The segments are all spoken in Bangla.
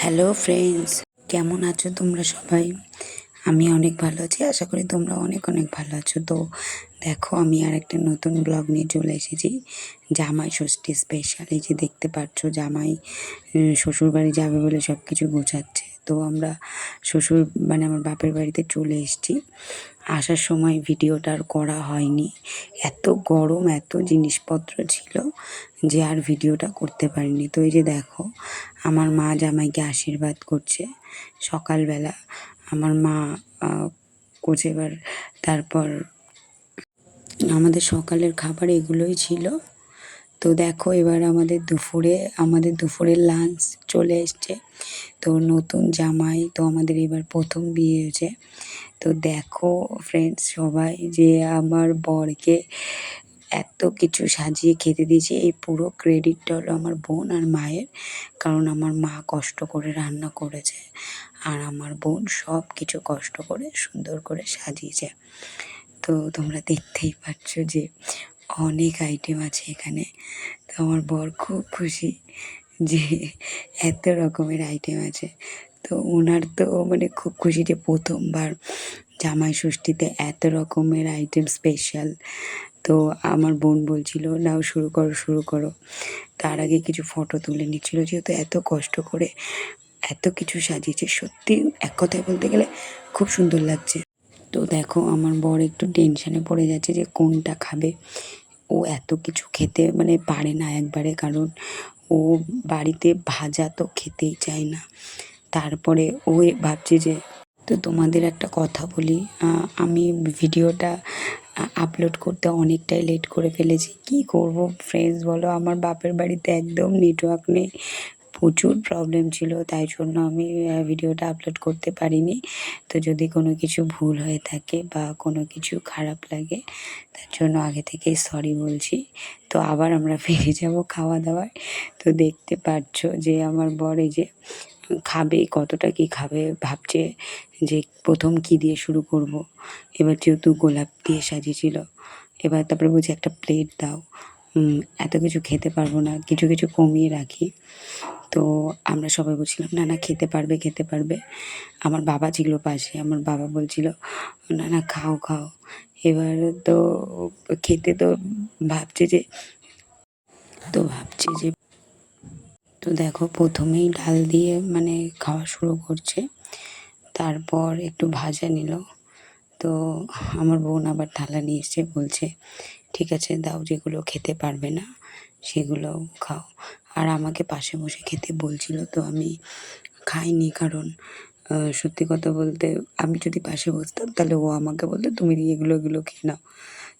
হ্যালো ফ্রেন্ডস, কেমন আছো তোমরা সবাই? আমি অনেক ভালো আছি, আশা করি তোমরা অনেক অনেক ভালো আছো। তো দেখো, আমি আর একটা নতুন ব্লগ নিয়ে চলে এসেছি, জামাই ষষ্ঠী স্পেশাল। এই যে দেখতে পাচ্ছ, জামাই শ্বশুরবাড়ি যাবে বলে সব কিছু গোছাচ্ছে। তো আমরা শ্বশুর আমার বাপের বাড়িতে চলে এসেছি। আসার সময় ভিডিওটা আর করা হয়নি, এত গরম, এত জিনিসপত্র ছিল যে আর ভিডিওটা করতে পারিনি। তো এই যে দেখো, আমার মা জামাইকে আশীর্বাদ করছে সকালবেলা। আমার মা করছে। এবার তারপর আমাদের সকালের খাবার এগুলোই ছিল। তো দেখো, এবার আমাদের দুপুরের লাঞ্চ চলে এসছে। তো নতুন জামাই, তো আমাদের এবার প্রথম বিয়ে হয়েছে। তো দেখো ফ্রেন্ডস, সবাই যে আমার বরকে এত কিছু সাজিয়ে খেতে দিয়েছে, এই পুরো ক্রেডিটটা হলো আমার বোন আর মায়ের। কারণ আমার মা কষ্ট করে রান্না করেছে আর আমার বোন সব কিছু কষ্ট করে সুন্দর করে সাজিয়েছে। তো তোমরা দেখতেই পাচ্ছ যে অনেক আইটেম আছে এখানে। তো আমার বর খুব খুশি যে এত রকমের আইটেম আছে। তো ওনার তো খুব খুশি যে প্রথমবার জামাই ষষ্ঠীতে এত রকমের আইটেম স্পেশাল। তো আমার বোন বলছিল, নাও শুরু করো শুরু করো। তার আগে কিছু ফটো তুলে নিচ্ছিল, যেহেতু এত কষ্ট করে এত কিছু সাজিয়েছে। সত্যি এক কথায় বলতে গেলে খুব সুন্দর লাগছে। তো দেখো, আমার বর একটু টেনশানে পড়ে যাচ্ছে যে কোনটা খাবে। ও এত কিছু খেতে পারে না একবারে, কারণ ও বাড়িতে ভাজা তো খেতেই চায় না। তারপরে ও ভাবছে যে, তো তোমাদের একটা কথা বলি, আমি ভিডিওটা আপলোড করতে অনেকটাই লেট করে ফেলেছি। কি করব ফ্রেন্ডস বলো, আমার বাপের বাড়িতে একদম নেটওয়ার্ক নেই, প্রচুর প্রবলেম ছিল, তাই জন্য আমি ভিডিওটা আপলোড করতে পারিনি। তো যদি কোনো কিছু ভুল হয়ে থাকে বা কোনো কিছু খারাপ লাগে, তার জন্য আগে থেকেই সরি বলছি। তো আবার আমরা ফিরে যাব খাওয়া দাওয়ায়। তো দেখতে পাচ্ছ যে আমার বর এই যে খাবে, কতটা কি খাবে ভাবছে যে প্রথম কি দিয়ে শুরু করব। এবার যেহেতু গোলাপ দিয়ে সাজিয়েছিল, এবার তারপরে বলছে একটা প্লেট দাও, এত কিছু খেতে পারবো না, কিছু কিছু কমিয়ে রাখি। তো আমরা সবাই বলছিলাম না না, খেতে পারবে খেতে পারবে। আমার বাবা ছিল পাশে, আমার বাবা বলছিল না না, খাও খাও। এবার তো খেতে তো ভাবছে যে ভাবছে যে তো দেখো, প্রথমেই ডাল দিয়ে খাওয়া শুরু করছে, তারপর একটু ভাজা নিল। তো আমার বোন আবার থালা নিয়ে এসে বলছে, ঠিক আছে দাও, যেগুলো খেতে পারবে না সেগুলো খাও। আর আমাকে পাশে বসে খেতে বলছিল, তো আমি খাইনি, কারণ সত্যি কথা বলতে আমি যদি পাশে বসতাম তাহলে ও আমাকে বলতো তুমি এগুলো এগুলো খেয়ে নাও।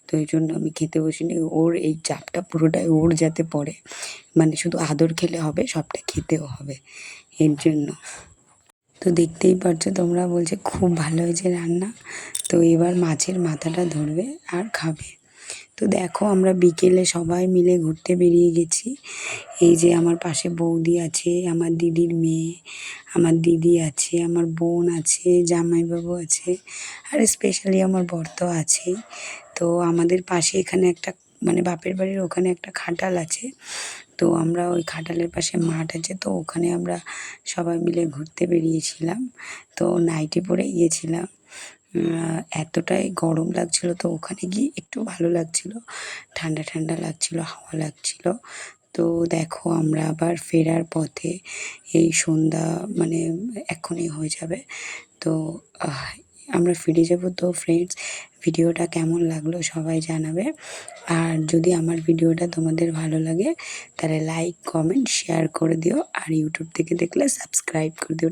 তো এই জন্য আমি খেতে বসিনি। ওর এই চাপটা পুরোটাই ওর যাতে পড়ে, শুধু আদর খেলে হবে, সবটা খেতেও হবে, এর জন্য। তো দেখতেই পারছো তোমরা, বলছে খুব ভালো হয়েছে রান্না। তো এবার মাছের মাথাটা ধরবে আর খাবে। তো দেখো, আমরা বিকেলে সবাই মিলে ঘুরতে বেরিয়ে গেছি। এই যে আমার পাশে বৌদি আছে, আমার দিদির মেয়ে, আমার দিদি আছে, আমার বোন আছে, জামাইবাবু আছে, আর স্পেশালি আমার বর তো আছেই। তো আমাদের পাশে এখানে একটা বাপের বাড়ির ওখানে একটা খাটাল আছে। তো আমরা ওই খাটালের পাশে মাঠ আছে, তো ওখানে আমরা সবাই মিলে ঘুরতে বেরিয়েছিলাম। তো নাইটি পরে গিয়েছিলাম, এতটাই গরম লাগছিল, তো ওখানে গিয়ে একটু ভালো লাগছিল, ঠান্ডা ঠান্ডা লাগছিল, হাওয়া লাগছিল। তো দেখো, আমরা আবার ফেরার পথে, এই সন্ধ্যা এখনই হয়ে যাবে, তো আমরা ফিরে যাব। তো ফ্রেন্ডস, ভিডিওটা কেমন লাগলো সবাই জানাবে। আর যদি আমার ভিডিওটা তোমাদের ভালো লাগে তাহলে লাইক কমেন্ট শেয়ার করে দিও, আর ইউটিউব থেকে দেখলে সাবস্ক্রাইব করে দিও।